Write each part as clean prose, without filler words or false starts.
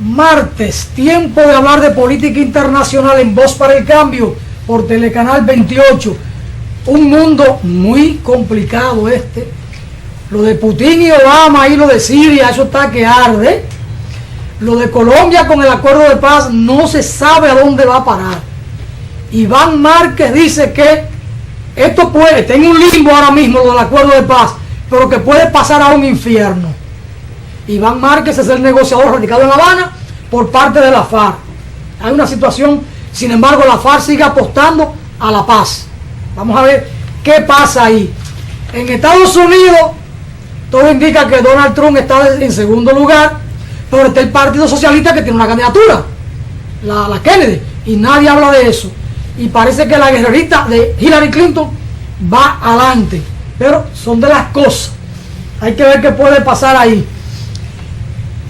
Martes, tiempo de hablar de política internacional en Voz para el Cambio por Telecanal 28. Un mundo muy complicado este. Lo de Putin y Obama y lo de Siria, eso está que arde. Lo de Colombia con el acuerdo de paz no se sabe a dónde va a parar. Iván Márquez dice que esto puede, está en un limbo ahora mismo lo del acuerdo de paz, pero que puede pasar a un infierno. Iván Márquez es el negociador radicado en La Habana por parte de la FARC. Hay una situación, sin embargo, la FARC sigue apostando a la paz. Vamos a ver qué pasa ahí. En Estados Unidos, todo indica que Donald Trump está en segundo lugar, pero está el Partido Socialista que tiene una candidatura, la Kennedy, y nadie habla de eso. Y parece que la guerrerita de Hillary Clinton va adelante, pero son de las cosas. Hay que ver qué puede pasar ahí.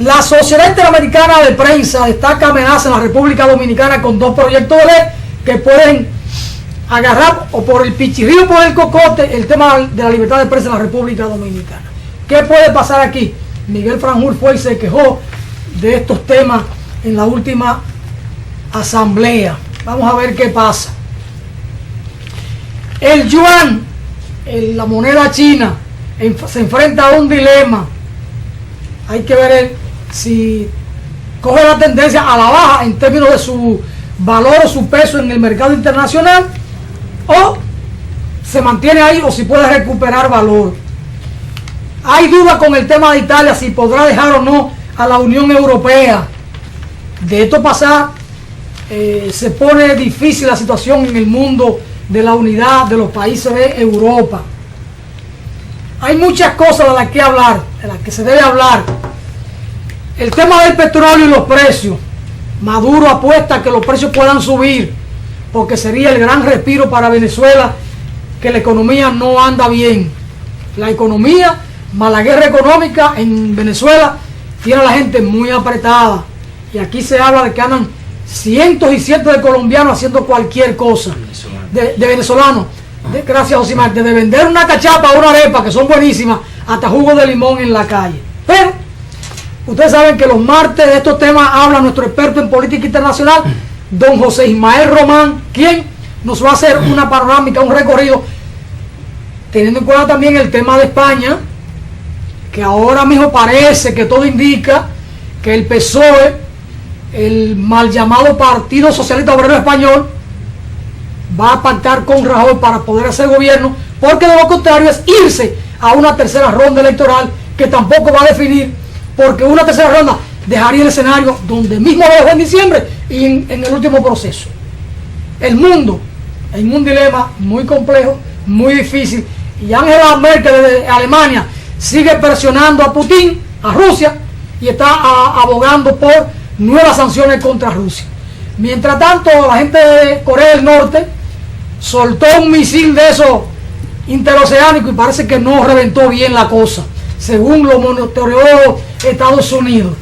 La Sociedad Interamericana de Prensa destaca amenazas en la República Dominicana con 2 proyectos de ley que pueden agarrar o por el pichirrío o por el cocote el tema de la libertad de prensa en la República Dominicana. ¿Qué puede pasar aquí? Miguel Franjul fue y se quejó de estos temas en la última asamblea. Vamos a ver qué pasa. El yuan, la moneda china, se enfrenta a un dilema. Hay que ver si coge la tendencia a la baja en términos de su valor o su peso en el mercado internacional, o se mantiene ahí, o si puede recuperar valor. Hay duda con el tema de Italia, si podrá dejar o no a la Unión Europea. De esto pasar, se pone difícil la situación en el mundo de la unidad de los países de Europa. Hay muchas cosas de las que hablar, de las que se debe hablar. El tema del petróleo y los precios. Maduro apuesta a que los precios puedan subir, porque sería el gran respiro para Venezuela, que la economía no anda bien. La economía, más la guerra económica en Venezuela, tiene a la gente muy apretada. Y aquí se habla de que andan cientos y cientos de colombianos haciendo cualquier cosa. De venezolanos. Gracias, Josimar, de vender una cachapa o una arepa, que son buenísimas, hasta jugo de limón en la calle. Pero ustedes saben que los martes de estos temas habla nuestro experto en política internacional, don José Ismael Román, quien nos va a hacer una panorámica, un recorrido, teniendo en cuenta también el tema de España, que ahora mismo parece que todo indica que el PSOE, el mal llamado Partido Socialista Obrero Español, va a pactar con Rajoy para poder hacer gobierno, porque de lo contrario es irse a una tercera ronda electoral que tampoco va a definir, porque una tercera ronda dejaría el escenario donde mismo lo dejó en diciembre y en el último proceso. El mundo en un dilema muy complejo, muy difícil, y Angela Merkel de Alemania sigue presionando a Putin, a Rusia, y está abogando por nuevas sanciones contra Rusia. Mientras tanto, la gente de Corea del Norte soltó un misil de esos interoceánicos y parece que no reventó bien la cosa, según lo monitoreó Estados Unidos.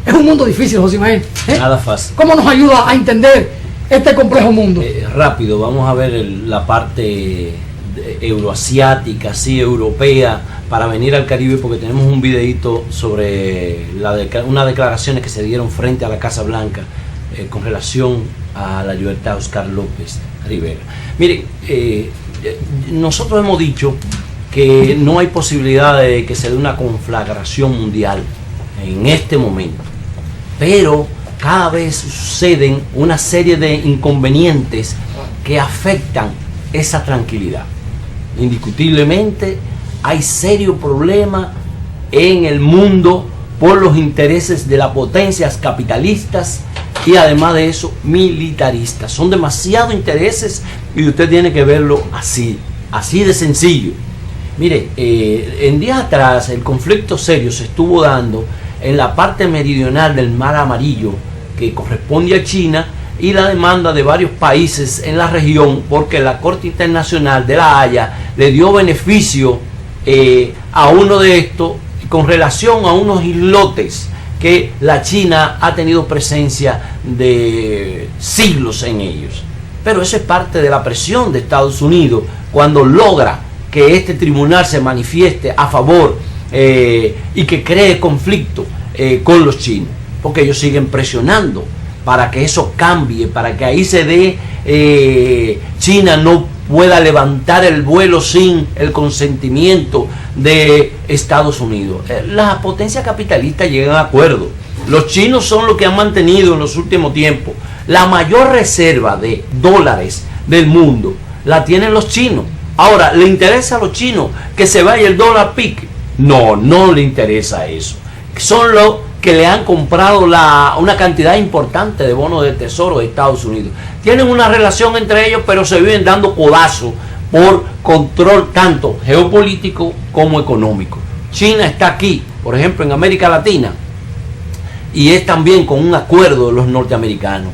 Es un mundo difícil, José Manuel. Nada fácil. ¿Cómo nos ayuda a entender este complejo mundo? Rápido, vamos a ver la parte euroasiática, sí, europea, para venir al Caribe, porque tenemos un videito sobre unas declaraciones que se dieron frente a la Casa Blanca con relación a la libertad de Oscar López Rivera. Miren, nosotros hemos dicho que no hay posibilidad de que se dé una conflagración mundial en este momento, pero cada vez suceden una serie de inconvenientes que afectan esa tranquilidad. Indiscutiblemente hay serio problema en el mundo por los intereses de las potencias capitalistas y además de eso militaristas. Son demasiados intereses y usted tiene que verlo así de sencillo. Mire, en días atrás el conflicto serio se estuvo dando en la parte meridional del Mar Amarillo, que corresponde a China, y la demanda de varios países en la región, porque la Corte Internacional de La Haya le dio beneficio a uno de estos con relación a unos islotes que la China ha tenido presencia de siglos en ellos. Pero eso es parte de la presión de Estados Unidos cuando logra que este tribunal se manifieste a favor y que cree conflicto con los chinos. porque ellos siguen presionando para que eso cambie, para que ahí se dé, China no pueda levantar el vuelo sin el consentimiento de Estados Unidos. Las potencias capitalistas llegan a acuerdo. Los chinos son los que han mantenido en los últimos tiempos la mayor reserva de dólares del mundo. La tienen los chinos. Ahora, ¿le interesa a los chinos que se vaya el dólar pique? No, no le interesa eso. Son los que le han comprado una cantidad importante de bonos de tesoro de Estados Unidos. Tienen una relación entre ellos, pero se viven dando codazos por control tanto geopolítico como económico. China está aquí, por ejemplo, en América Latina, y es también con un acuerdo de los norteamericanos.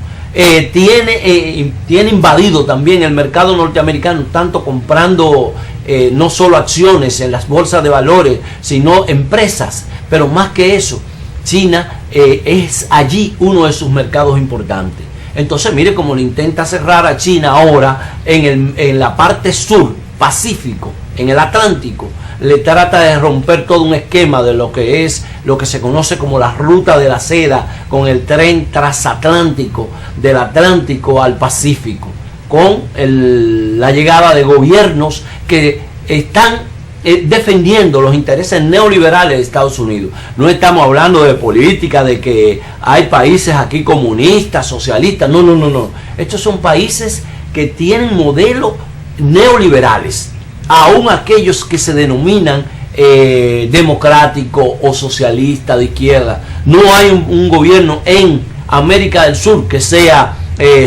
Tiene invadido también el mercado norteamericano, tanto comprando no solo acciones en las bolsas de valores, sino empresas. Pero más que eso, China es allí uno de sus mercados importantes. Entonces mire cómo le intenta cerrar a China ahora en la parte sur, Pacífico, en el Atlántico. Le trata de romper todo un esquema de lo que se conoce como la ruta de la seda, con el tren transatlántico del Atlántico al Pacífico, con la llegada de gobiernos que están defendiendo los intereses neoliberales de Estados Unidos. No estamos hablando de política, de que hay países aquí comunistas, socialistas. No. Estos son países que tienen modelos neoliberales. Aún aquellos que se denominan democrático o socialista de izquierda. No hay un gobierno en América del Sur que sea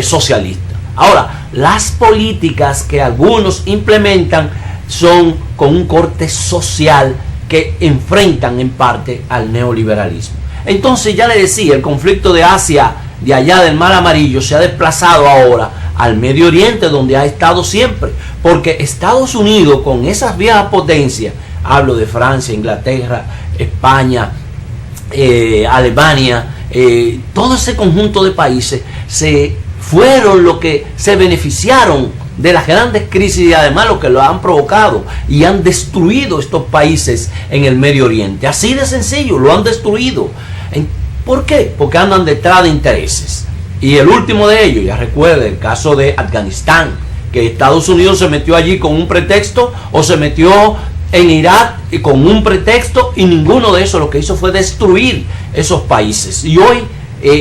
socialista. Ahora, las políticas que algunos implementan son con un corte social que enfrentan en parte al neoliberalismo. Entonces, ya le decía, el conflicto de Asia, de allá del Mar Amarillo, se ha desplazado ahora al Medio Oriente, donde ha estado siempre, porque Estados Unidos, con esas viejas potencias, hablo de Francia, Inglaterra, España, Alemania, todo ese conjunto de países fueron los que se beneficiaron de las grandes crisis y además lo que lo han provocado y han destruido estos países en el Medio Oriente. Así de sencillo, lo han destruido. ¿Por qué? Porque andan detrás de intereses. Y el último de ellos, ya recuerde, el caso de Afganistán, que Estados Unidos se metió allí con un pretexto, o se metió en Irak y con un pretexto, y ninguno de esos lo que hizo fue destruir esos países. Y hoy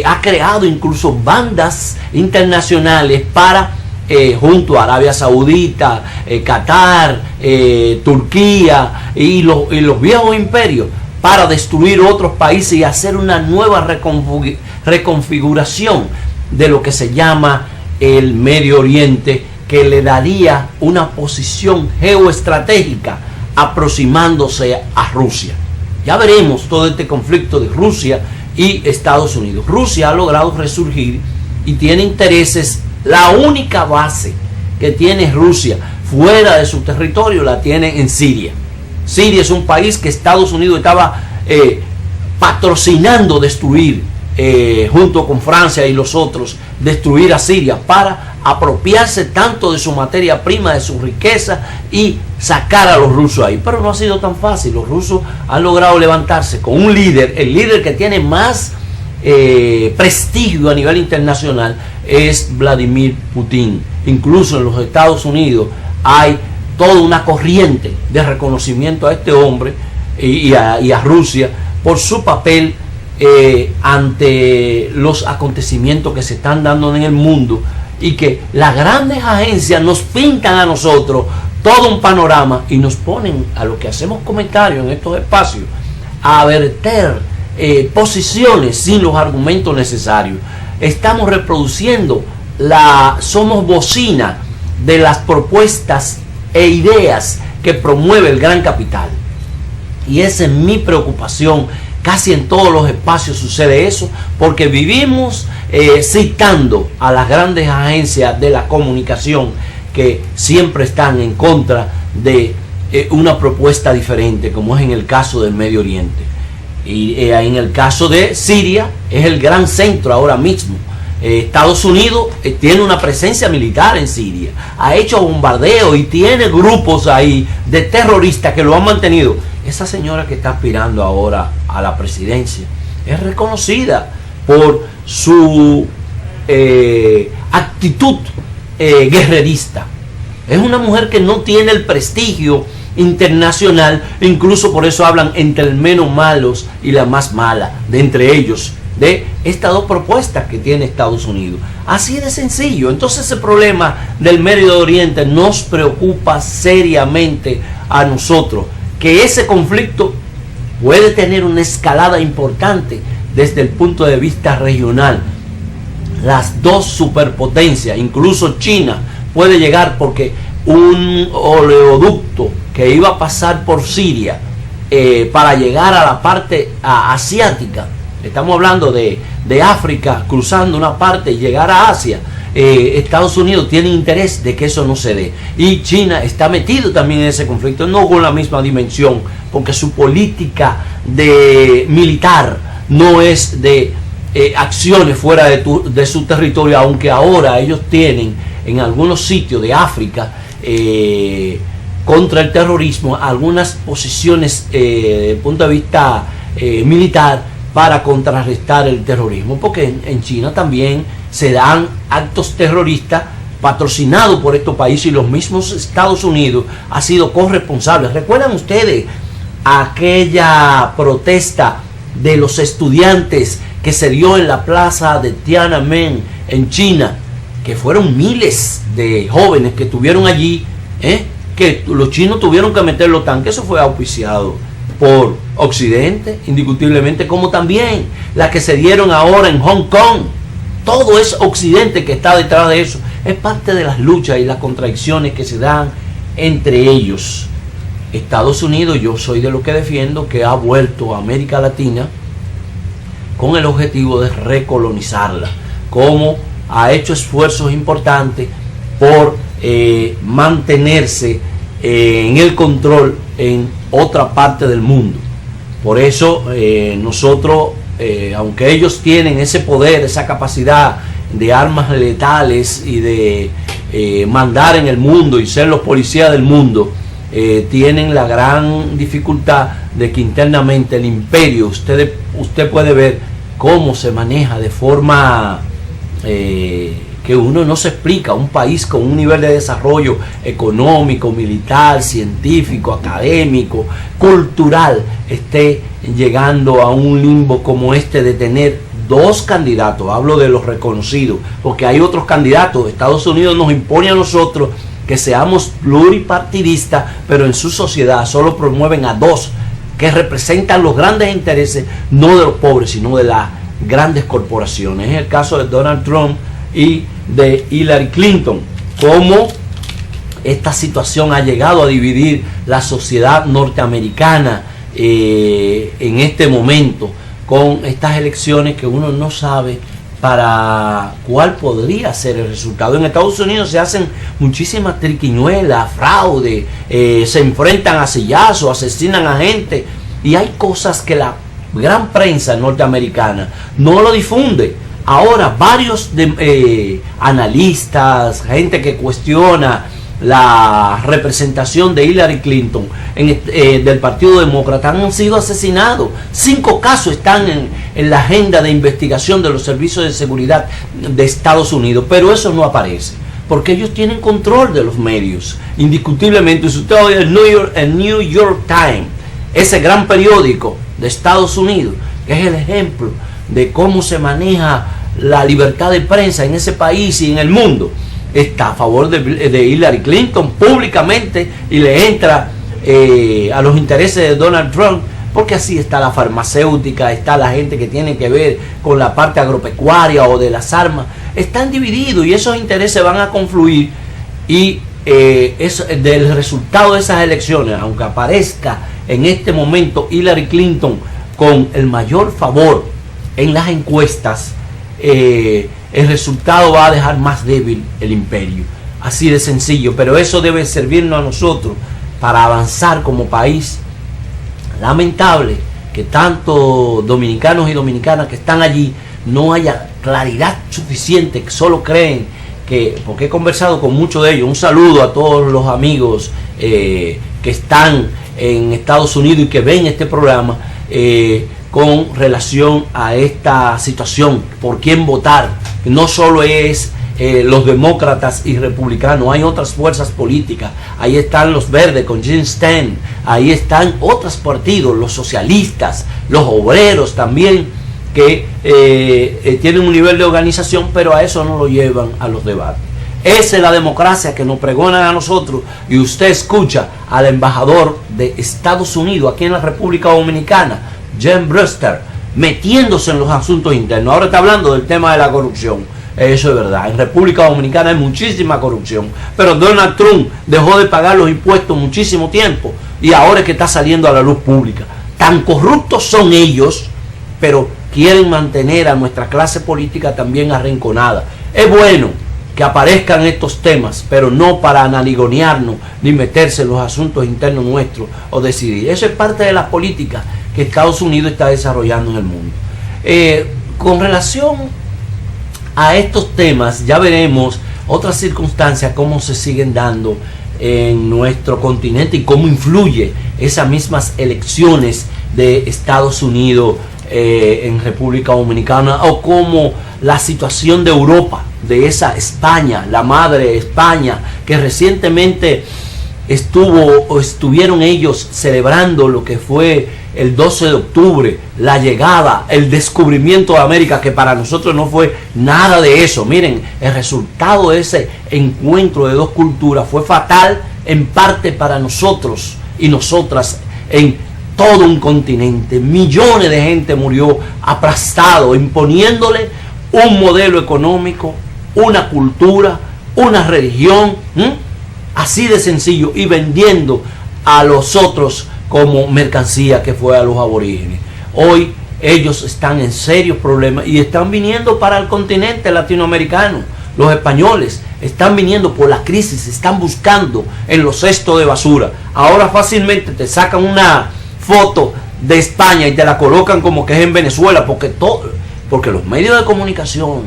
ha creado incluso bandas internacionales para junto a Arabia Saudita, Qatar, Turquía y los viejos imperios, para destruir otros países y hacer una nueva reconfiguración de lo que se llama el Medio Oriente, que le daría una posición geoestratégica aproximándose a Rusia. Ya veremos todo este conflicto de Rusia y Estados Unidos. Rusia ha logrado resurgir y tiene intereses. La única base que tiene Rusia fuera de su territorio la tiene en Siria. Siria es un país que Estados Unidos estaba patrocinando destruir, junto con Francia y los otros, destruir a Siria para apropiarse tanto de su materia prima, de su riqueza y sacar a los rusos ahí. Pero no ha sido tan fácil. Los rusos han logrado levantarse con un líder, el líder que tiene más prestigio a nivel internacional es Vladimir Putin. Incluso en los Estados Unidos hay toda una corriente de reconocimiento a este hombre y a Rusia por su papel ante los acontecimientos que se están dando en el mundo, y que las grandes agencias nos pintan a nosotros todo un panorama y nos ponen a los que hacemos comentarios en estos espacios a verter posiciones sin los argumentos necesarios. Estamos reproduciendo, somos bocina de las propuestas e ideas que promueve el gran capital. Y esa es mi preocupación. Casi en todos los espacios sucede eso, porque vivimos citando a las grandes agencias de la comunicación que siempre están en contra de una propuesta diferente, como es en el caso del Medio Oriente. Y en el caso de Siria es el gran centro ahora mismo. Estados Unidos tiene una presencia militar en Siria, ha hecho bombardeos y tiene grupos ahí de terroristas que lo han mantenido. Esa señora que está aspirando ahora a la presidencia es reconocida por su actitud guerrerista. Es una mujer que no tiene el prestigio internacional, incluso por eso hablan entre el menos malos y la más mala de entre ellos, de estas dos propuestas que tiene Estados Unidos. Así de sencillo. Entonces ese problema del Medio Oriente nos preocupa seriamente a nosotros, que ese conflicto puede tener una escalada importante desde el punto de vista regional. Las dos superpotencias, incluso China, puede llegar, porque un oleoducto que iba a pasar por Siria para llegar a la parte asiática, estamos hablando de África, cruzando una parte y llegar a Asia, Estados Unidos tiene interés de que eso no se dé, y China está metido también en ese conflicto, no con la misma dimensión, porque su política militar no es de acciones fuera de su territorio, aunque ahora ellos tienen en algunos sitios de África contra el terrorismo algunas posiciones desde el punto de vista militar para contrarrestar el terrorismo, porque en China también se dan actos terroristas patrocinados por estos países, y los mismos Estados Unidos ha sido corresponsable. ¿Recuerdan ustedes aquella protesta de los estudiantes que se dio en la plaza de Tiananmen en China, que fueron miles de jóvenes que estuvieron allí, que los chinos tuvieron que meter los tanques? Eso fue auspiciado por Occidente, indiscutiblemente, como también las que se dieron ahora en Hong Kong. Todo es Occidente que está detrás de eso. Es parte de las luchas y las contradicciones que se dan entre ellos. Estados Unidos, yo soy de lo que defiendo, que ha vuelto a América Latina con el objetivo de recolonizarla, como ha hecho esfuerzos importantes por mantenerse en el control en otra parte del mundo. Por eso nosotros, aunque ellos tienen ese poder, esa capacidad de armas letales y de mandar en el mundo y ser los policías del mundo, tienen la gran dificultad de que internamente el imperio, usted puede ver cómo se maneja de forma que uno no se explica. Un país con un nivel de desarrollo económico, militar, científico, académico, cultural, esté llegando a un limbo como este de tener dos candidatos. Hablo de los reconocidos, porque hay otros candidatos. Estados Unidos nos impone a nosotros que seamos pluripartidistas, pero en su sociedad solo promueven a dos que representan los grandes intereses, no de los pobres, sino de las grandes corporaciones. Es el caso de Donald Trump y de Hillary Clinton. Cómo esta situación ha llegado a dividir la sociedad norteamericana en este momento, con estas elecciones que uno no sabe para cuál podría ser el resultado. En Estados Unidos se hacen muchísimas triquiñuelas, fraude, se enfrentan a sillazos, asesinan a gente, y hay cosas que la gran prensa norteamericana no lo difunde. Ahora varios analistas, gente que cuestiona la representación de Hillary Clinton del Partido Demócrata, han sido asesinados. 5 casos están en la agenda de investigación de los servicios de seguridad de Estados Unidos, pero eso no aparece, porque ellos tienen control de los medios, indiscutiblemente. Si usted oye el New York Times, ese gran periódico de Estados Unidos, que es el ejemplo de cómo se maneja la libertad de prensa en ese país y en el mundo, está a favor de Hillary Clinton públicamente, y le entra a los intereses de Donald Trump, porque así está la farmacéutica, está la gente que tiene que ver con la parte agropecuaria o de las armas. Están divididos y esos intereses van a confluir, y del resultado de esas elecciones, aunque aparezca en este momento Hillary Clinton con el mayor favor en las encuestas, el resultado va a dejar más débil el imperio. Así de sencillo. Pero eso debe servirnos a nosotros para avanzar como país. Lamentable que tanto dominicanos y dominicanas que están allí no haya claridad suficiente, que solo creen que, porque he conversado con muchos de ellos, un saludo a todos los amigos que están en Estados Unidos y que ven este programa, con relación a esta situación, por quién votar. No solo es los demócratas y republicanos, hay otras fuerzas políticas, ahí están los verdes con Jim Stein, ahí están otros partidos, los socialistas, los obreros también, que tienen un nivel de organización, pero a eso no lo llevan a los debates. Esa es la democracia que nos pregonan a nosotros, y usted escucha al embajador de Estados Unidos aquí en la República Dominicana, Jen Brewster, metiéndose en los asuntos internos. Ahora está hablando del tema de la corrupción. Eso es verdad, en República Dominicana hay muchísima corrupción, pero Donald Trump dejó de pagar los impuestos muchísimo tiempo y ahora es que está saliendo a la luz pública. Tan corruptos son ellos, pero quieren mantener a nuestra clase política también arrinconada. Es bueno que aparezcan estos temas, pero no para analigonearnos ni meterse en los asuntos internos nuestros o decidir. Eso es parte de la política que Estados Unidos está desarrollando en el mundo. Con relación a estos temas, ya veremos otras circunstancias, cómo se siguen dando en nuestro continente y cómo influye esas mismas elecciones de Estados Unidos en República Dominicana, o cómo la situación de Europa, de esa España, la madre España, que recientemente estuvieron ellos celebrando lo que fue el 12 de octubre, la llegada, el descubrimiento de América, que para nosotros no fue nada de eso. Miren, el resultado de ese encuentro de dos culturas fue fatal en parte para nosotros y nosotras en todo un continente. Millones de gente murió aplastado, imponiéndole un modelo económico, una cultura, una religión, así de sencillo, y vendiendo a los otros como mercancía, que fue a los aborígenes. Hoy ellos están en serios problemas y están viniendo para el continente latinoamericano. Los españoles están viniendo por la crisis, están buscando en los cestos de basura. Ahora fácilmente te sacan una foto de España y te la colocan como que es en Venezuela, porque los medios de comunicación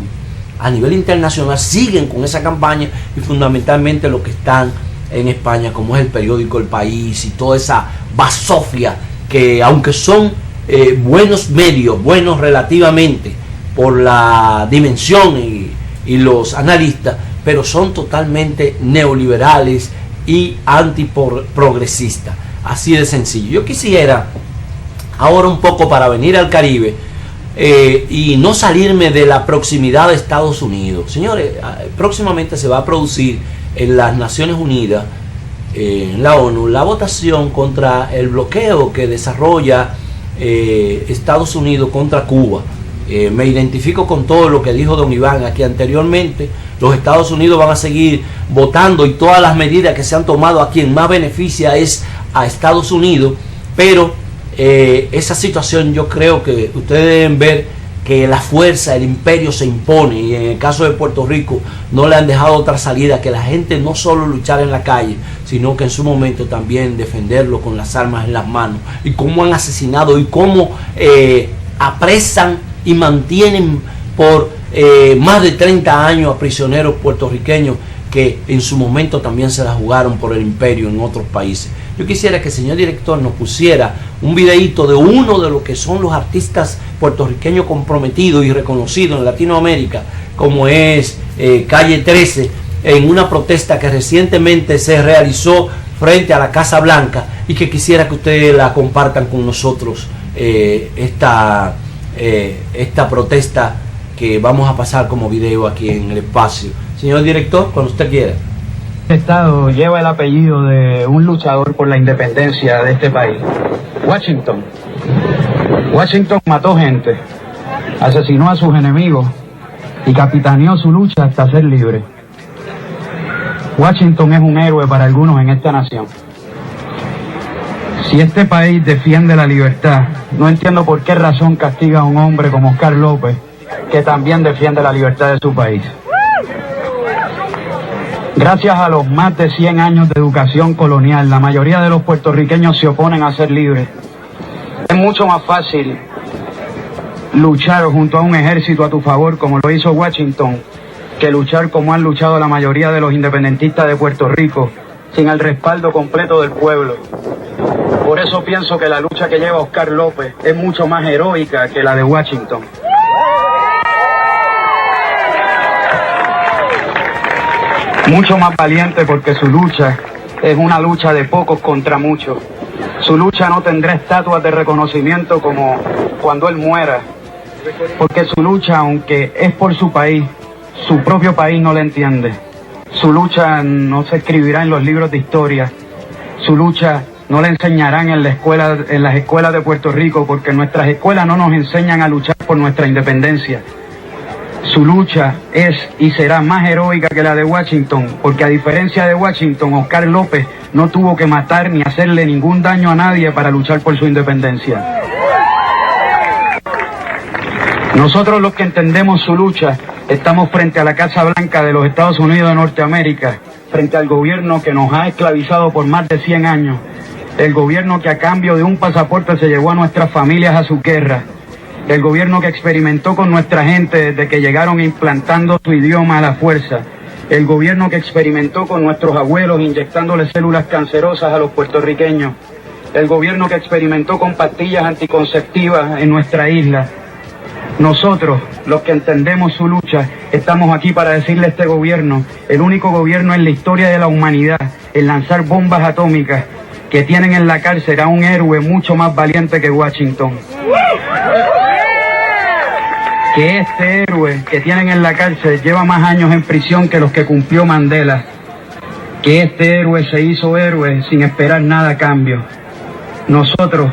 a nivel internacional siguen con esa campaña, y fundamentalmente lo que están en España, como es el periódico El País y toda esa basofia, que aunque son buenos medios, buenos relativamente por la dimensión y los analistas, pero son totalmente neoliberales y antiprogresistas, así de sencillo. Yo quisiera ahora un poco, para venir al Caribe, y no salirme de la proximidad de Estados Unidos. Señores, próximamente se va a producir en las Naciones Unidas, en la ONU, la votación contra el bloqueo que desarrolla Estados Unidos contra Cuba. Me identifico con todo lo que dijo don Iván aquí anteriormente. Los Estados Unidos van a seguir votando, y todas las medidas que se han tomado, a quien más beneficia es a Estados Unidos, pero esa situación, yo creo que ustedes deben ver que la fuerza, el imperio se impone, y en el caso de Puerto Rico no le han dejado otra salida que la gente no solo luchar en la calle, sino que en su momento también defenderlo con las armas en las manos. Y cómo han asesinado y cómo apresan y mantienen por más de 30 años a prisioneros puertorriqueños que en su momento también se la jugaron por el imperio en otros países. Yo quisiera que el señor director nos pusiera un videíto de uno de lo que son los artistas puertorriqueños comprometidos y reconocidos en Latinoamérica, como es Calle 13, en una protesta que recientemente se realizó frente a la Casa Blanca, y que quisiera que ustedes la compartan con nosotros, esta protesta que vamos a pasar como video aquí en el espacio. Señor director, cuando usted quiera. Este estado lleva el apellido de un luchador por la independencia de este país, Washington. Washington mató gente, asesinó a sus enemigos y capitaneó su lucha hasta ser libre. Washington es un héroe para algunos en esta nación. Si este país defiende la libertad, no entiendo por qué razón castiga a un hombre como Oscar López, que también defiende la libertad de su país. Gracias a los más de 100 años de educación colonial, la mayoría de los puertorriqueños se oponen a ser libres. Es mucho más fácil luchar junto a un ejército a tu favor, como lo hizo Washington, que luchar como han luchado la mayoría de los independentistas de Puerto Rico, sin el respaldo completo del pueblo. Por Por eso pienso que la lucha que lleva Oscar López es mucho más heroica que la de Washington. Mucho más valiente porque su lucha es una lucha de pocos contra muchos. Su lucha no tendrá estatuas de reconocimiento como cuando él muera, porque su lucha, aunque es por su país, su propio país no la entiende. Su lucha no se escribirá en los libros de historia. Su lucha no la enseñarán en las escuelas de Puerto Rico, porque nuestras escuelas no nos enseñan a luchar por nuestra independencia. Su lucha es y será más heroica que la de Washington, porque a diferencia de Washington, Oscar López no tuvo que matar ni hacerle ningún daño a nadie para luchar por su independencia. Nosotros, los que entendemos su lucha, estamos frente a la Casa Blanca de los Estados Unidos de Norteamérica, frente al gobierno que nos ha esclavizado por más de 100 años, el gobierno que a cambio de un pasaporte se llevó a nuestras familias a su guerra, el gobierno que experimentó con nuestra gente desde que llegaron implantando su idioma a la fuerza, el gobierno que experimentó con nuestros abuelos inyectándole células cancerosas a los puertorriqueños, el gobierno que experimentó con pastillas anticonceptivas en nuestra isla. Nosotros, los que entendemos su lucha, estamos aquí para decirle a este gobierno, el único gobierno en la historia de la humanidad en lanzar bombas atómicas, que tienen en la cárcel a un héroe mucho más valiente que Washington. Que este héroe que tienen en la cárcel lleva más años en prisión que los que cumplió Mandela. Que este héroe se hizo héroe sin esperar nada a cambio. Nosotros,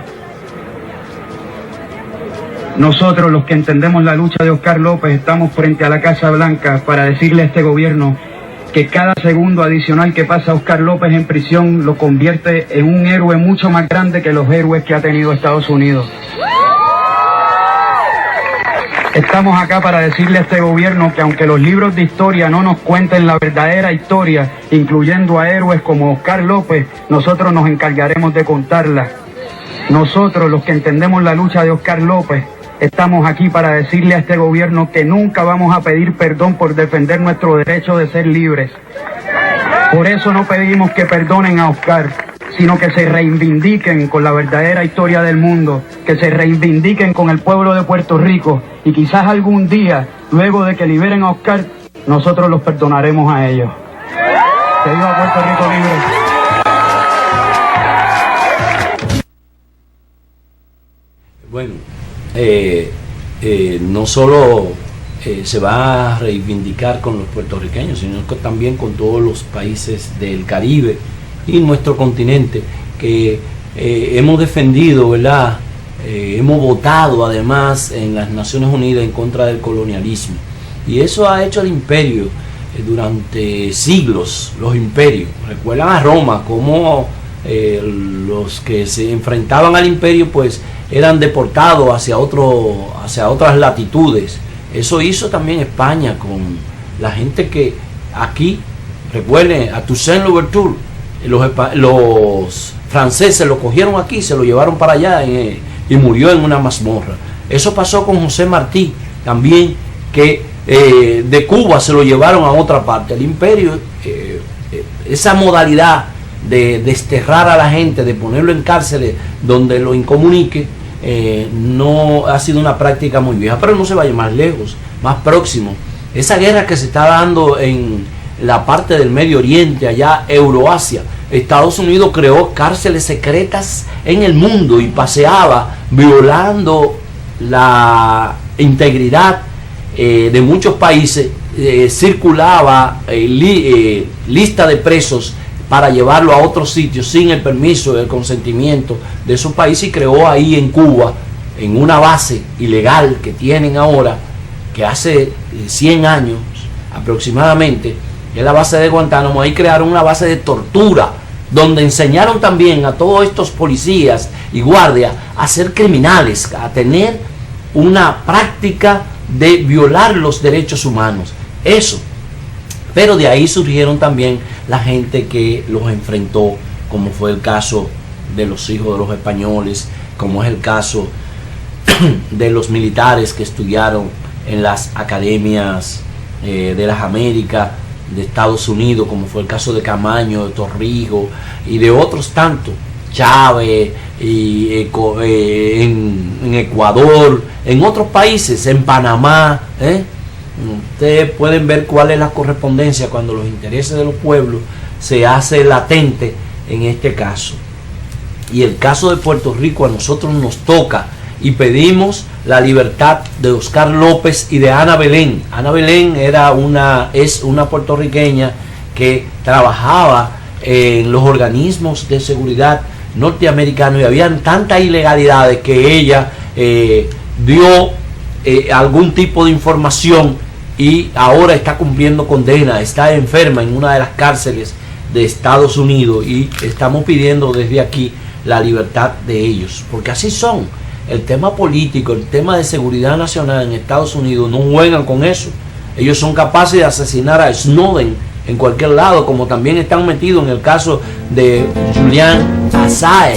los que entendemos la lucha de Oscar López, estamos frente a la Casa Blanca para decirle a este gobierno que cada segundo adicional que pasa Oscar López en prisión lo convierte en un héroe mucho más grande que los héroes que ha tenido Estados Unidos. Estamos acá para decirle a este gobierno que aunque los libros de historia no nos cuenten la verdadera historia, incluyendo a héroes como Oscar López, nosotros nos encargaremos de contarla. Nosotros, los que entendemos la lucha de Oscar López, estamos aquí para decirle a este gobierno que nunca vamos a pedir perdón por defender nuestro derecho de ser libres. Por eso no pedimos que perdonen a Oscar, sino que se reivindiquen con la verdadera historia del mundo, que se reivindiquen con el pueblo de Puerto Rico, y quizás algún día, luego de que liberen a Oscar, nosotros los perdonaremos a ellos. Que viva Puerto Rico libre. Bueno, no solo se va a reivindicar con los puertorriqueños, sino que también con todos los países del Caribe y nuestro continente, que hemos defendido, ¿verdad? Hemos votado además en las Naciones Unidas en contra del colonialismo, y eso ha hecho el imperio durante siglos. Los imperios recuerdan a Roma, como los que se enfrentaban al imperio pues eran deportados hacia otras latitudes. Eso hizo también España con la gente que aquí, recuerden a Toussaint Louverture, los franceses lo cogieron aquí, se lo llevaron para allá y murió en una mazmorra. Eso pasó con José Martí también, que de Cuba se lo llevaron a otra parte. El imperio, esa modalidad de desterrar a la gente, de ponerlo en cárceles donde lo incomunique, no ha sido una práctica muy vieja. Pero no se vaya más lejos, más próximo. Esa guerra que se está dando en la parte del Medio Oriente, allá Euroasia, Estados Unidos creó cárceles secretas en el mundo y paseaba violando la integridad de muchos países, circulaba lista de presos para llevarlo a otros sitios sin el permiso, el consentimiento de esos países, y creó ahí en Cuba, en una base ilegal que tienen ahora, que hace 100 años aproximadamente, que es la base de Guantánamo. Ahí crearon una base de tortura, donde enseñaron también a todos estos policías y guardias a ser criminales, a tener una práctica de violar los derechos humanos. Eso. Pero de ahí surgieron también la gente que los enfrentó, como fue el caso de los hijos de los españoles, como es el caso de los militares que estudiaron en las academias de las Américas, de Estados Unidos, como fue el caso de Camaño, de Torrijos y de otros tantos Chávez, y en Ecuador, en otros países, en Panamá. Ustedes pueden ver cuál es la correspondencia cuando los intereses de los pueblos se hace latente en este caso. Y el caso de Puerto Rico a nosotros nos toca, y pedimos la libertad de Oscar López y de Ana Belén. Ana Belén es una puertorriqueña que trabajaba en los organismos de seguridad norteamericanos, y habían tantas ilegalidades que ella dio algún tipo de información y ahora está cumpliendo condena, está enferma en una de las cárceles de Estados Unidos, y estamos pidiendo desde aquí la libertad de ellos, porque así son. El tema político, el tema de seguridad nacional en Estados Unidos no juegan con eso. Ellos son capaces de asesinar a Snowden en cualquier lado, como también están metidos en el caso de Julian Assange.